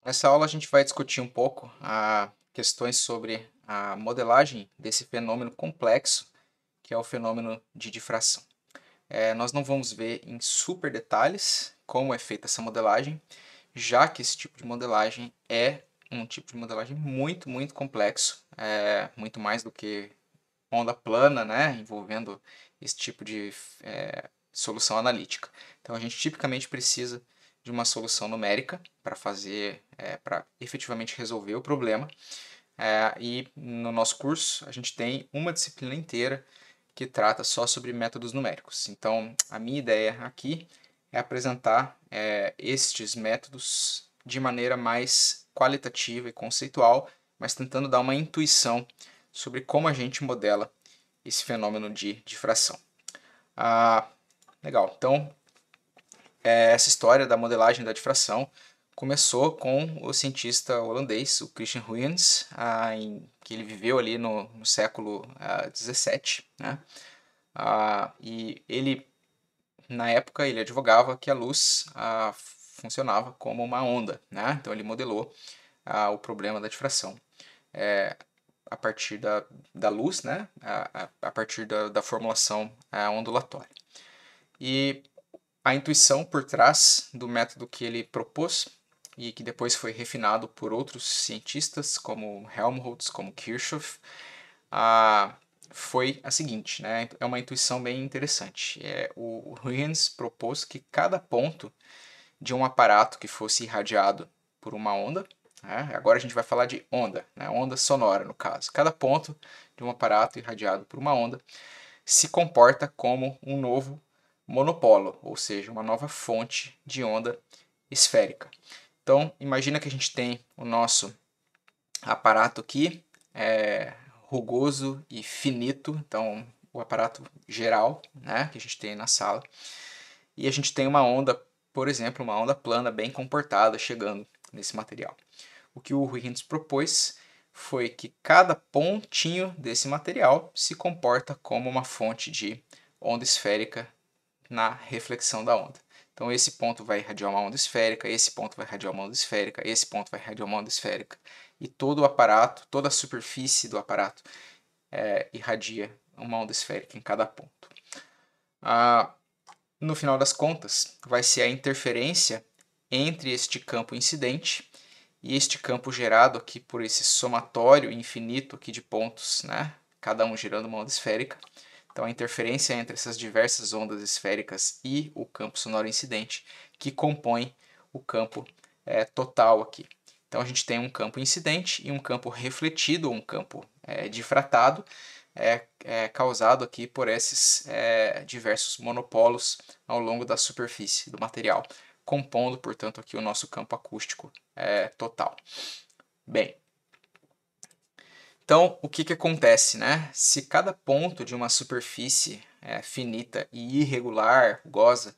Nessa aula a gente vai discutir um pouco questões sobre a modelagem desse fenômeno complexo que é o fenômeno de difração. Nós não vamos ver em super detalhes como é feita essa modelagem, já que esse tipo de modelagem é um tipo de modelagem muito, muito complexo, muito mais do que onda plana, né, envolvendo esse tipo de solução analítica. Então a gente tipicamente precisa de uma solução numérica para para efetivamente resolver o problema. E no nosso curso a gente tem uma disciplina inteira que trata só sobre métodos numéricos. Então a minha ideia aqui é apresentar estes métodos de maneira mais qualitativa e conceitual, mas tentando dar uma intuição sobre como a gente modela esse fenômeno de difração. Ah, legal. Então, essa história da modelagem da difração começou com o cientista holandês, o Christian Huygens, que ele viveu ali no século XVII, né? E ele, na época, ele advogava que a luz funcionava como uma onda, né? Então ele modelou o problema da difração a partir da luz, né? A partir da formulação ondulatória. E a intuição por trás do método que ele propôs e que depois foi refinado por outros cientistas como Helmholtz, como Kirchhoff, foi a seguinte, né? É uma intuição bem interessante. O Huygens propôs que cada ponto de um aparato que fosse irradiado por uma onda, né? Agora a gente vai falar de onda, né? Onda sonora no caso. Cada ponto de um aparato irradiado por uma onda se comporta como um novo monopolo, ou seja, uma nova fonte de onda esférica. Então, imagina que a gente tem o nosso aparato aqui, rugoso e finito, então o aparato geral, né, que a gente tem na sala, e a gente tem uma onda, por exemplo, uma onda plana bem comportada chegando nesse material. O que o Huygens propôs foi que cada pontinho desse material se comporta como uma fonte de onda esférica na reflexão da onda. Então esse ponto vai irradiar uma onda esférica, esse ponto vai irradiar uma onda esférica, esse ponto vai irradiar uma onda esférica. E todo o aparato, toda a superfície do aparato irradia uma onda esférica em cada ponto. No final das contas, vai ser a interferência entre este campo incidente e este campo gerado aqui por esse somatório infinito aqui de pontos, né? Cada um girando uma onda esférica. Então a interferência entre essas diversas ondas esféricas e o campo sonoro incidente que compõe o campo total aqui. Então a gente tem um campo incidente e um campo refletido, ou um campo difratado, causado aqui por esses diversos monopolos ao longo da superfície do material, compondo, portanto, aqui o nosso campo acústico total. Bem, então o que acontece, né? Se cada ponto de uma superfície finita e irregular, rugosa,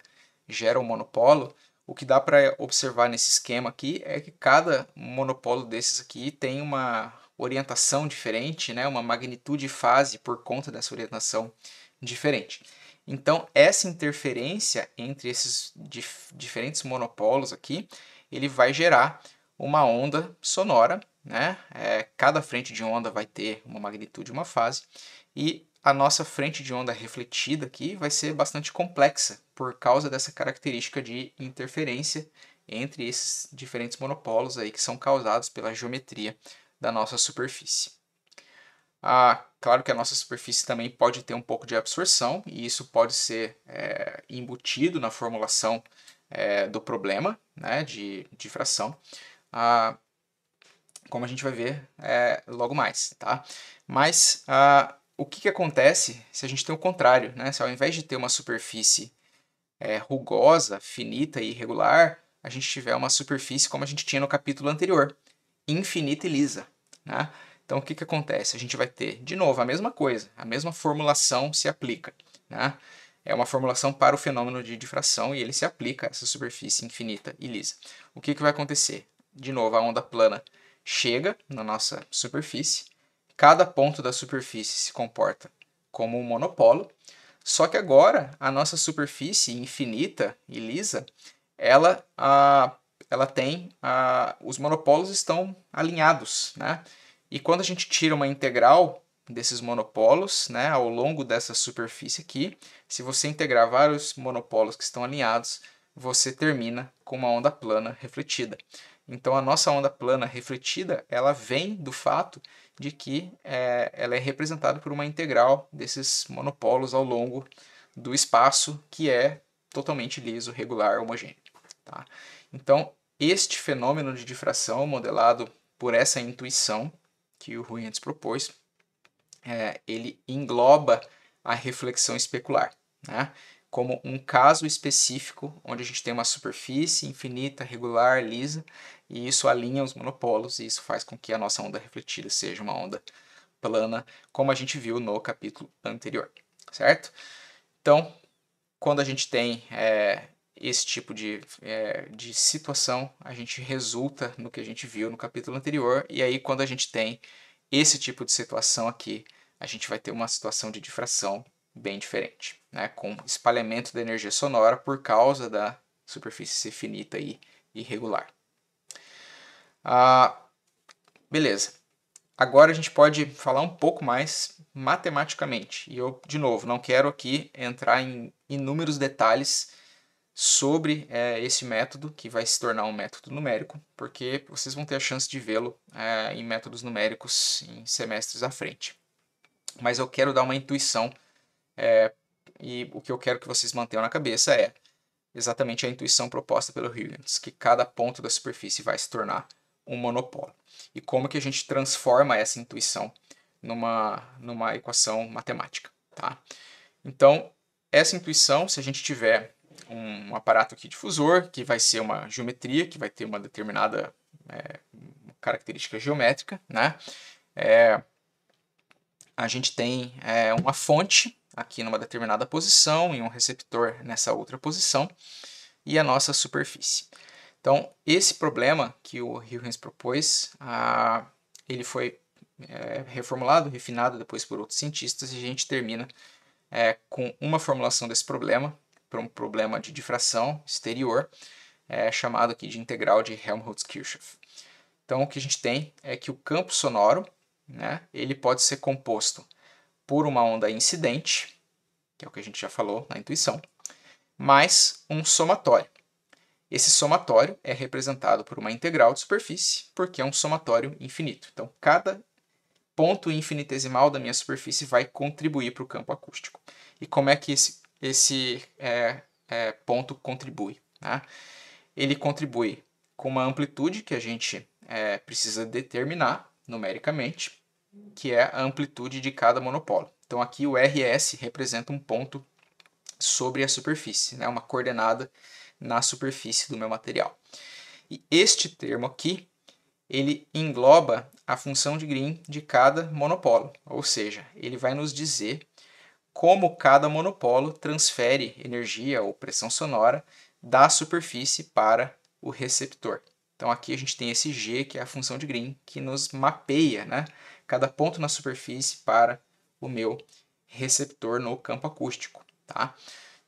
gera um monopolo, o que dá para observar nesse esquema aqui é que cada monopolo desses aqui tem uma orientação diferente, né? Uma magnitude e fase por conta dessa orientação diferente. Então, essa interferência entre esses diferentes monopolos aqui, ele vai gerar uma onda sonora, né? Cada frente de onda vai ter uma magnitude e uma fase, e a nossa frente de onda refletida aqui vai ser bastante complexa por causa dessa característica de interferência entre esses diferentes monopolos aí que são causados pela geometria da nossa superfície. Claro que a nossa superfície também pode ter um pouco de absorção, e isso pode ser embutido na formulação do problema, né, de difração, como a gente vai ver logo mais. Tá? Mas o que acontece se a gente tem o contrário? Né? Se ao invés de ter uma superfície rugosa, finita e irregular, a gente tiver uma superfície como a gente tinha no capítulo anterior, infinita e lisa. Né? Então o que acontece? A gente vai ter, de novo, a mesma coisa, a mesma formulação se aplica. Né? É uma formulação para o fenômeno de difração e ele se aplica a essa superfície infinita e lisa. O que vai acontecer? De novo, a onda plana chega na nossa superfície, cada ponto da superfície se comporta como um monopolo, só que agora a nossa superfície infinita e lisa, ela ela tem os monopolos estão alinhados, né? E quando a gente tira uma integral desses monopolos, né, ao longo dessa superfície aqui, se você integrar vários monopolos que estão alinhados, você termina com uma onda plana refletida. Então a nossa onda plana refletida, ela vem do fato de que ela é representada por uma integral desses monopolos ao longo do espaço que é totalmente liso, regular, homogêneo. Tá? Então este fenômeno de difração modelado por essa intuição que o Huygens propôs, ele engloba a reflexão especular, né? Como um caso específico onde a gente tem uma superfície infinita, regular, lisa, e isso alinha os monopolos e isso faz com que a nossa onda refletida seja uma onda plana, como a gente viu no capítulo anterior, certo? Então, quando a gente tem esse tipo de situação, a gente resulta no que a gente viu no capítulo anterior, e aí quando a gente tem esse tipo de situação aqui, a gente vai ter uma situação de difração bem diferente, né? Com espalhamento da energia sonora por causa da superfície ser finita e irregular. Beleza. Agora a gente pode falar um pouco mais matematicamente. E eu, de novo, não quero aqui entrar em inúmeros detalhes sobre esse método, que vai se tornar um método numérico, porque vocês vão ter a chance de vê-lo em métodos numéricos em semestres à frente. Mas eu quero dar uma intuição, e o que eu quero que vocês mantenham na cabeça é exatamente a intuição proposta pelo Huygens, que cada ponto da superfície vai se tornar um monopolo. E como que a gente transforma essa intuição numa equação matemática. Tá? Então, essa intuição, se a gente tiver um aparato aqui difusor, que vai ser uma geometria, que vai ter uma determinada característica geométrica, né? A gente tem uma fonte aqui numa determinada posição e um receptor nessa outra posição e a nossa superfície. Então, esse problema que o Huygens propôs, ele foi reformulado, refinado depois por outros cientistas e a gente termina com uma formulação desse problema, para um problema de difração exterior, chamado aqui de integral de Helmholtz-Kirchhoff. Então, o que a gente tem é que o campo sonoro, né, ele pode ser composto por uma onda incidente, que é o que a gente já falou na intuição, mais um somatório. Esse somatório é representado por uma integral de superfície, porque é um somatório infinito. Então, cada ponto infinitesimal da minha superfície vai contribuir para o campo acústico. E como é que esse ponto contribui? Né? Ele contribui com uma amplitude que a gente precisa determinar numericamente, que é a amplitude de cada monopolo. Então aqui o RS representa um ponto sobre a superfície, né? Uma coordenada na superfície do meu material. E este termo aqui, ele engloba a função de Green de cada monopolo, ou seja, ele vai nos dizer como cada monopolo transfere energia ou pressão sonora da superfície para o receptor. Então aqui a gente tem esse G, que é a função de Green, que nos mapeia, né, cada ponto na superfície para o meu receptor no campo acústico. Tá?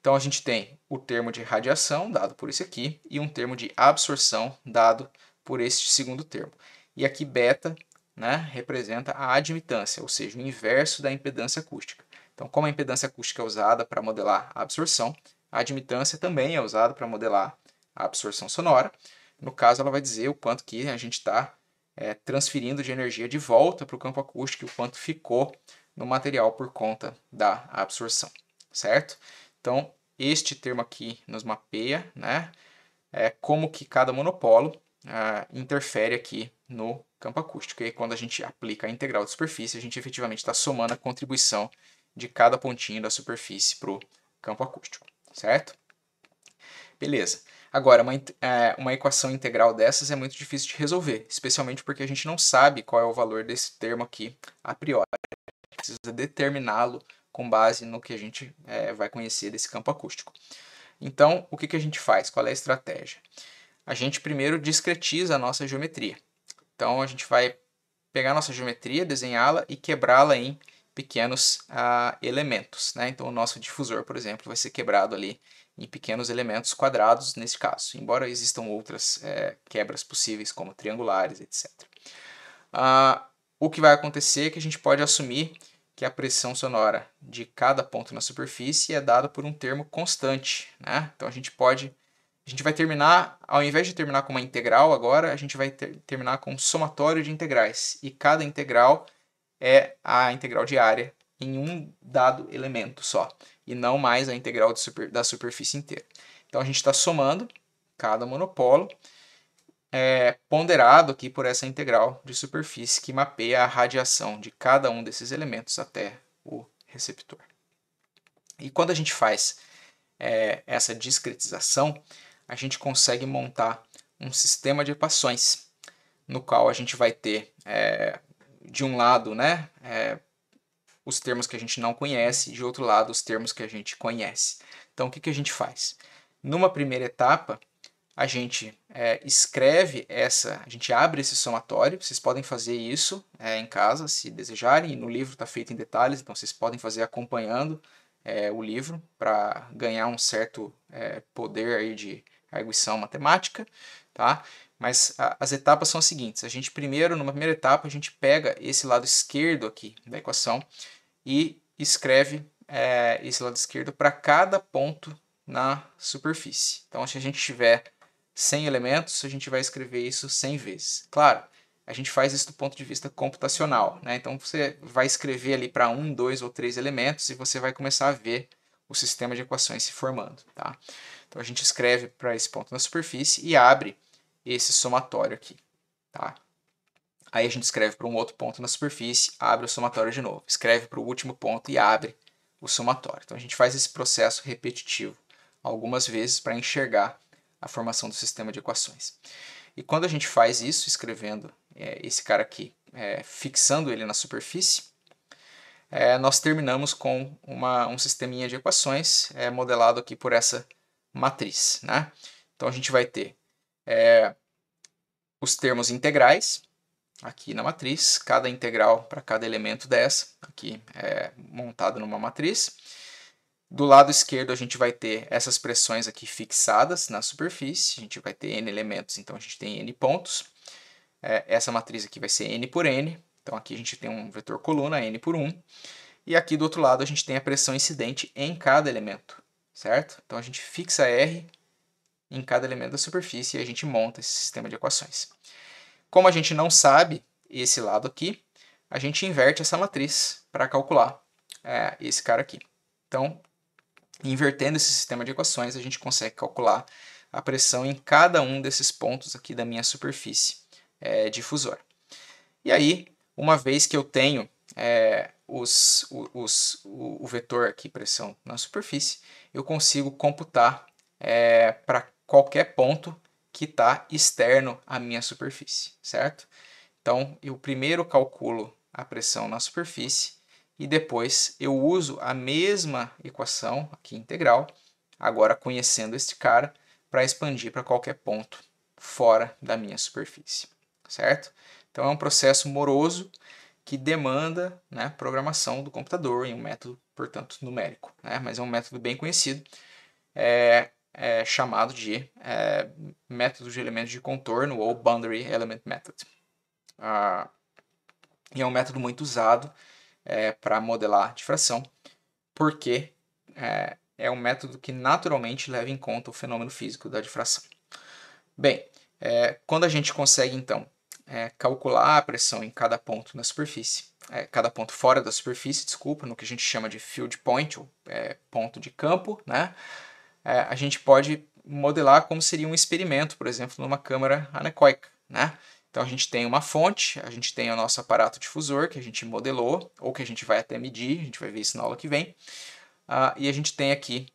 Então a gente tem o termo de radiação, dado por esse aqui, e um termo de absorção, dado por este segundo termo. E aqui beta, né, representa a admitância, ou seja, o inverso da impedância acústica. Então, como a impedância acústica é usada para modelar a absorção, a admitância também é usada para modelar a absorção sonora. No caso, ela vai dizer o quanto que a gente está transferindo de energia de volta para o campo acústico e o quanto ficou no material por conta da absorção, certo? Então, este termo aqui nos mapeia, né, como que cada monopolo interfere aqui no campo acústico. E aí, quando a gente aplica a integral de superfície, a gente efetivamente está somando a contribuição de cada pontinho da superfície para o campo acústico, certo? Beleza. Agora, uma equação integral dessas é muito difícil de resolver, especialmente porque a gente não sabe qual é o valor desse termo aqui a priori. Precisa determiná-lo com base no que a gente vai conhecer desse campo acústico. Então, o que a gente faz? Qual é a estratégia? A gente primeiro discretiza a nossa geometria. Então, a gente vai pegar a nossa geometria, desenhá-la e quebrá-la em pequenos elementos, né? Então o nosso difusor, por exemplo, vai ser quebrado ali em pequenos elementos quadrados nesse caso, embora existam outras quebras possíveis, como triangulares, etc. O que vai acontecer é que a gente pode assumir que a pressão sonora de cada ponto na superfície é dada por um termo constante, né? Então a gente vai terminar, ao invés de terminar com uma integral agora, a gente vai terminar com um somatório de integrais, e cada integral é a integral de área em um dado elemento só, e não mais a integral da superfície inteira. Então a gente está somando cada monopolo, ponderado aqui por essa integral de superfície que mapeia a radiação de cada um desses elementos até o receptor. E quando a gente faz essa discretização, a gente consegue montar um sistema de equações, no qual a gente vai ter, de um lado, né, os termos que a gente não conhece, e de outro lado, os termos que a gente conhece. Então, o que a gente faz? Numa primeira etapa, a gente a gente abre esse somatório. Vocês podem fazer isso em casa, se desejarem, e no livro está feito em detalhes, então vocês podem fazer acompanhando o livro para ganhar um certo poder aí de arguição matemática, tá? Mas as etapas são as seguintes: a gente numa primeira etapa, a gente pega esse lado esquerdo aqui da equação e escreve esse lado esquerdo para cada ponto na superfície. Então, se a gente tiver 100 elementos, a gente vai escrever isso 100 vezes. Claro, a gente faz isso do ponto de vista computacional, né? Então você vai escrever ali para 1, 2 ou 3 elementos e você vai começar a ver o sistema de equações se formando, tá? Então a gente escreve para esse ponto na superfície e abre esse somatório aqui, tá? Aí a gente escreve para um outro ponto na superfície, abre o somatório de novo. Escreve para o último ponto e abre o somatório. Então a gente faz esse processo repetitivo algumas vezes para enxergar a formação do sistema de equações. E quando a gente faz isso, escrevendo esse cara aqui, fixando ele na superfície, nós terminamos com um sisteminha de equações modelado aqui por essa matriz, né? Então a gente vai ter os termos integrais aqui na matriz, cada integral para cada elemento dessa, aqui montado numa matriz. Do lado esquerdo a gente vai ter essas pressões aqui fixadas na superfície, a gente vai ter n elementos, então a gente tem n pontos. Essa matriz aqui vai ser n por n, então aqui a gente tem um vetor coluna, n por 1. E aqui do outro lado a gente tem a pressão incidente em cada elemento, certo? Então a gente fixa R em cada elemento da superfície e a gente monta esse sistema de equações. Como a gente não sabe esse lado aqui, a gente inverte essa matriz para calcular esse cara aqui. Então, invertendo esse sistema de equações, a gente consegue calcular a pressão em cada um desses pontos aqui da minha superfície difusora. E aí, uma vez que eu tenho o vetor aqui, pressão na superfície, eu consigo computar para qualquer ponto que está externo à minha superfície, certo? Então, eu primeiro calculo a pressão na superfície e depois eu uso a mesma equação aqui integral, agora conhecendo este cara, para expandir para qualquer ponto fora da minha superfície, certo? Então é um processo moroso que demanda programação do computador em um método, portanto, numérico, mas é um método bem conhecido, chamado de método de elementos de contorno ou Boundary Element Method. E é um método muito usado para modelar difração, porque é um método que naturalmente leva em conta o fenômeno físico da difração. Bem, quando a gente consegue então calcular a pressão em cada ponto na superfície, cada ponto fora da superfície, desculpa, no que a gente chama de field point, ou ponto de campo, né? A gente pode modelar como seria um experimento, por exemplo, numa câmara anecoica, né? Então a gente tem uma fonte, a gente tem o nosso aparato difusor que a gente modelou, ou que a gente vai até medir, a gente vai ver isso na aula que vem. E a gente tem aqui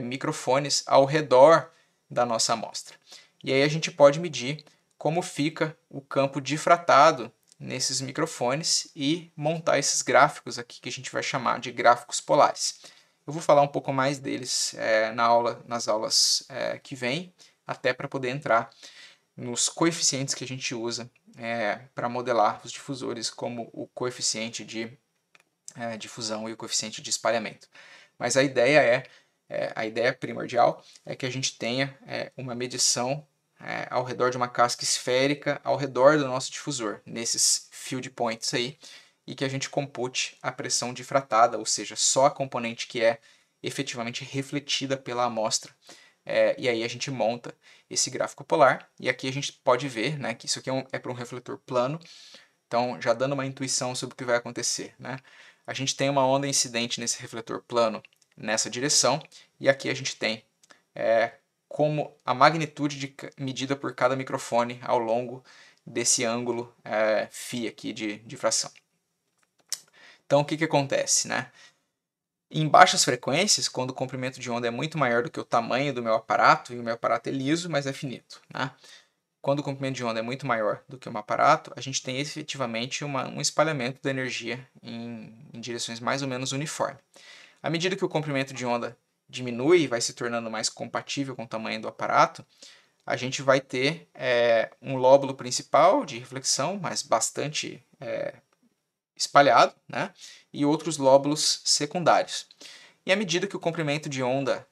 microfones ao redor da nossa amostra. E aí a gente pode medir como fica o campo difratado nesses microfones e montar esses gráficos aqui que a gente vai chamar de gráficos polares. Eu vou falar um pouco mais deles nas aulas que vêm, até para poder entrar nos coeficientes que a gente usa para modelar os difusores, como o coeficiente de difusão e o coeficiente de espalhamento. Mas a ideia a ideia primordial é que a gente tenha uma medição ao redor de uma casca esférica, ao redor do nosso difusor, nesses field points aí, e que a gente compute a pressão difratada, ou seja, só a componente que é efetivamente refletida pela amostra. E aí a gente monta esse gráfico polar, e aqui a gente pode ver, né, que isso aqui é para um refletor plano, então já dando uma intuição sobre o que vai acontecer, né? A gente tem uma onda incidente nesse refletor plano nessa direção, e aqui a gente tem como a magnitude medida por cada microfone ao longo desse ângulo φ aqui de difração. Então o que acontece, né? Em baixas frequências, quando o comprimento de onda é muito maior do que o tamanho do meu aparato, e o meu aparato é liso, mas é finito, né? Quando o comprimento de onda é muito maior do que um aparato, a gente tem efetivamente um espalhamento da energia em direções mais ou menos uniformes. À medida que o comprimento de onda diminui e vai se tornando mais compatível com o tamanho do aparato, a gente vai ter um lóbulo principal de reflexão, mas bastante espalhado, né? E outros lóbulos secundários. E à medida que o comprimento de onda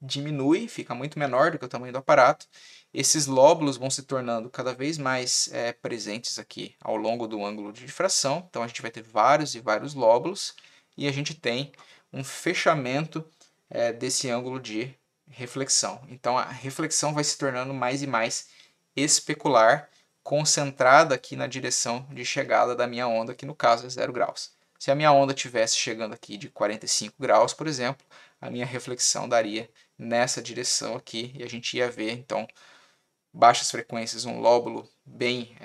diminui, fica muito menor do que o tamanho do aparato, esses lóbulos vão se tornando cada vez mais presentes aqui ao longo do ângulo de difração. Então a gente vai ter vários e vários lóbulos e a gente tem um fechamento desse ângulo de reflexão. Então a reflexão vai se tornando mais e mais especular, concentrada aqui na direção de chegada da minha onda, que no caso é 0 graus. Se a minha onda estivesse chegando aqui de 45 graus, por exemplo, a minha reflexão daria nessa direção aqui e a gente ia ver, então, baixas frequências, um lóbulo bem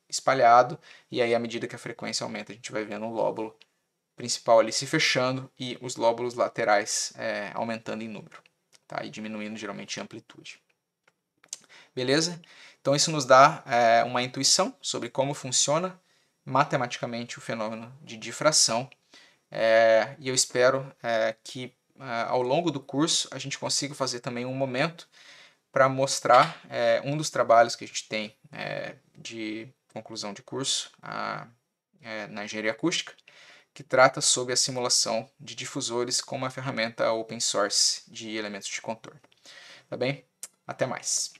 espalhado, e aí à medida que a frequência aumenta, a gente vai vendo o lóbulo principal ali se fechando e os lóbulos laterais aumentando em número, tá? E diminuindo geralmente em amplitude. Beleza? Então isso nos dá uma intuição sobre como funciona matematicamente o fenômeno de difração, e eu espero que ao longo do curso a gente consiga fazer também um momento para mostrar um dos trabalhos que a gente tem de conclusão de curso na engenharia acústica, que trata sobre a simulação de difusores com uma ferramenta open source de elementos de contorno. Tá bem? Até mais!